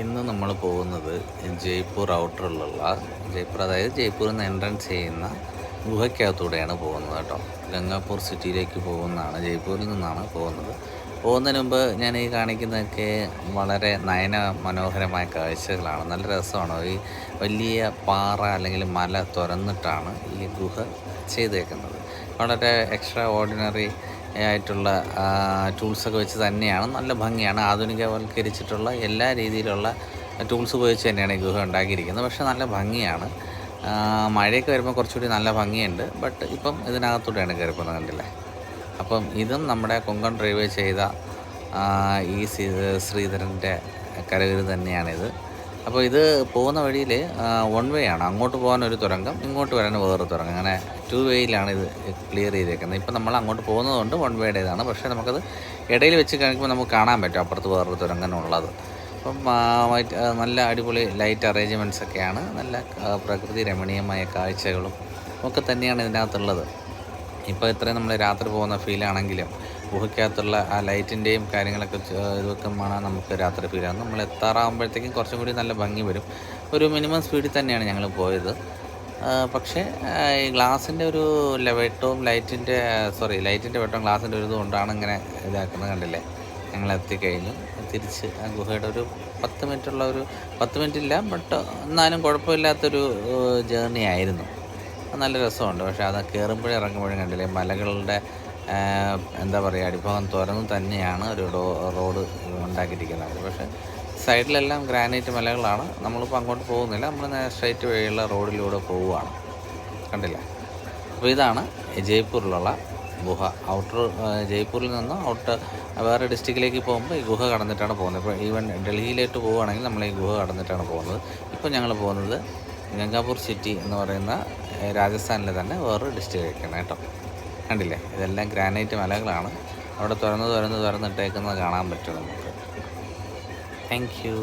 ഇന്ന് നമ്മൾ പോകുന്നത് ജയ്പൂർ ഔട്ടറിലുള്ള ജയ്പൂർ, അതായത് ജയ്പൂരിൽ നിന്ന് എൻട്രൻസ് ചെയ്യുന്ന ഗുഹയ്ക്കകത്തൂടെയാണ് പോകുന്നത് കേട്ടോ. ഗംഗാപൂർ സിറ്റിയിലേക്ക് പോകുന്നതാണ്, ജയ്പൂരിൽ നിന്നാണ് പോകുന്നത്. പോകുന്നതിന് മുമ്പ് ഞാൻ ഈ കാണിക്കുന്നതൊക്കെ വളരെ നയന മനോഹരമായ കാഴ്ചകളാണ്. നല്ല രസമാണ്. ഈ വലിയ പാറ അല്ലെങ്കിൽ മല തുറന്നിട്ടാണ് ഈ ഗുഹ ചെയ്തേക്കുന്നത്. വളരെ എക്സ്ട്രാ ഓർഡിനറി ആയിട്ടുള്ള ടൂൾസൊക്കെ വെച്ച് തന്നെയാണ്, നല്ല ഭംഗിയാണ്. ആധുനികവൽക്കരിച്ചിട്ടുള്ള എല്ലാ രീതിയിലുള്ള ടൂൾസ് ഉപയോഗിച്ച് തന്നെയാണ് ഈ ഗുഹ ഉണ്ടാക്കിയിരിക്കുന്നത്. പക്ഷേ നല്ല ഭംഗിയാണ്. മഴയൊക്കെ വരുമ്പോൾ കുറച്ചുകൂടി നല്ല ഭംഗിയുണ്ട്. ബട്ട് ഇപ്പം ഇതിനകത്തൂടെയാണ് കയറിപ്പോകുന്നത്, കണ്ടില്ലേ. അപ്പം ഇതും നമ്മുടെ കൊങ്കൺ ഡ്രൈവ് ചെയ്ത ഈ ശ്രീധരൻ്റെ കരകര് തന്നെയാണിത്. അപ്പോൾ ഇത് പോകുന്ന വഴിയിൽ വൺ വേ ആണ്. അങ്ങോട്ട് പോകാൻ ഒരു തുരങ്കം, ഇങ്ങോട്ട് വരാൻ വേറൊരു തുരങ്കം, അങ്ങനെ 2 വേയിലാണ് ഇത് ക്ലിയർ ചെയ്തേക്കുന്നത്. ഇപ്പം നമ്മൾ അങ്ങോട്ട് പോകുന്നതുകൊണ്ട് വൺ വേയുടേതാണ്. പക്ഷേ നമുക്കത് ഇടയിൽ വെച്ച് കഴിക്കുമ്പോൾ നമുക്ക് കാണാൻ പറ്റും അപ്പുറത്ത് വേറൊരു തുരങ്കനുള്ളത്. അപ്പം നല്ല അടിപൊളി ലൈറ്റ് അറേഞ്ച്മെൻറ്റ്സൊക്കെയാണ്. നല്ല പ്രകൃതി രമണീയമായ കാഴ്ചകളും ഒക്കെ തന്നെയാണ് ഇതിനകത്തുള്ളത്. ഇപ്പോൾ ഇത്രയും നമ്മൾ രാത്രി പോകുന്ന ഫീലാണെങ്കിലും ഗുഹയ്ക്കകത്തുള്ള ആ ലൈറ്റിൻ്റെയും കാര്യങ്ങളൊക്കെ ഇതൊക്കെ കാണാൻ നമുക്ക് രാത്രി ഫീലാണ്. നമ്മൾ എത്താറാകുമ്പോഴത്തേക്കും കുറച്ചും കൂടി നല്ല ഭംഗി വരും. ഒരു മിനിമം സ്പീഡിൽ തന്നെയാണ് ഞങ്ങൾ പോയത്. പക്ഷേ ഈ ഗ്ലാസിൻ്റെ ഒരു വെട്ടവും ലൈറ്റിൻ്റെ വെട്ടവും ഗ്ലാസിൻ്റെ ഒരു ഇതുകൊണ്ടാണ് ഇങ്ങനെ ഇതാക്കുന്നത്, കണ്ടില്ലേ. ഞങ്ങൾ എത്തിക്കഴിഞ്ഞു. തിരിച്ച് ആ ഗുഹയുടെ ഒരു 10 മിനിറ്റുള്ള ഒരു 10 മിനിറ്റ് ഇല്ല, ബട്ട് എന്നാലും കുഴപ്പമില്ലാത്തൊരു ജേർണി ആയിരുന്നു. നല്ല രസമുണ്ട്. പക്ഷേ അത് കയറുമ്പോഴും ഇറങ്ങുമ്പോഴും കണ്ടില്ലേ, മലകളുടെ എന്താ പറയുക, അടിഭാഗം തുറന്ന് തന്നെയാണ് ഒരു റോഡ് ഉണ്ടാക്കിയിരിക്കുന്നത്. പക്ഷേ സൈഡിലെല്ലാം ഗ്രാനൈറ്റ് മലകളാണ്. നമ്മളിപ്പോൾ അങ്ങോട്ട് പോകുന്നില്ല, നമ്മൾ സ്ട്രൈറ്റ് വഴിയുള്ള റോഡിലൂടെ പോവുകയാണ്, കണ്ടില്ലേ. അപ്പോൾ ഇതാണ് ജയ്പൂരിലുള്ള ഗുഹ. ജയ്പൂരിൽ നിന്ന് വേറെ ഡിസ്ട്രിക്റ്റിലേക്ക് പോകുമ്പോൾ ഈ ഗുഹ കടന്നിട്ടാണ് പോകുന്നത്. ഇപ്പോൾ ഈവൻ ഡൽഹിയിലേക്ക് പോവുകയാണെങ്കിൽ നമ്മൾ ഈ ഗുഹ കടന്നിട്ടാണ് പോകുന്നത്. ഇപ്പോൾ ഞങ്ങൾ പോകുന്നത് ഗംഗാപൂർ സിറ്റി എന്ന് പറയുന്ന രാജസ്ഥാനിലെ തന്നെ വേറൊരു ഡിസ്ട്രിക്റ്റിലേക്കാണ് കേട്ടോ. കണ്ടില്ലേ, ഇതെല്ലാം ഗ്രാനൈറ്റ് മലകളാണ്. അവിടെ തുറന്നിട്ടേക്കുന്നത് കാണാൻ പറ്റും നമുക്ക്. Thank you.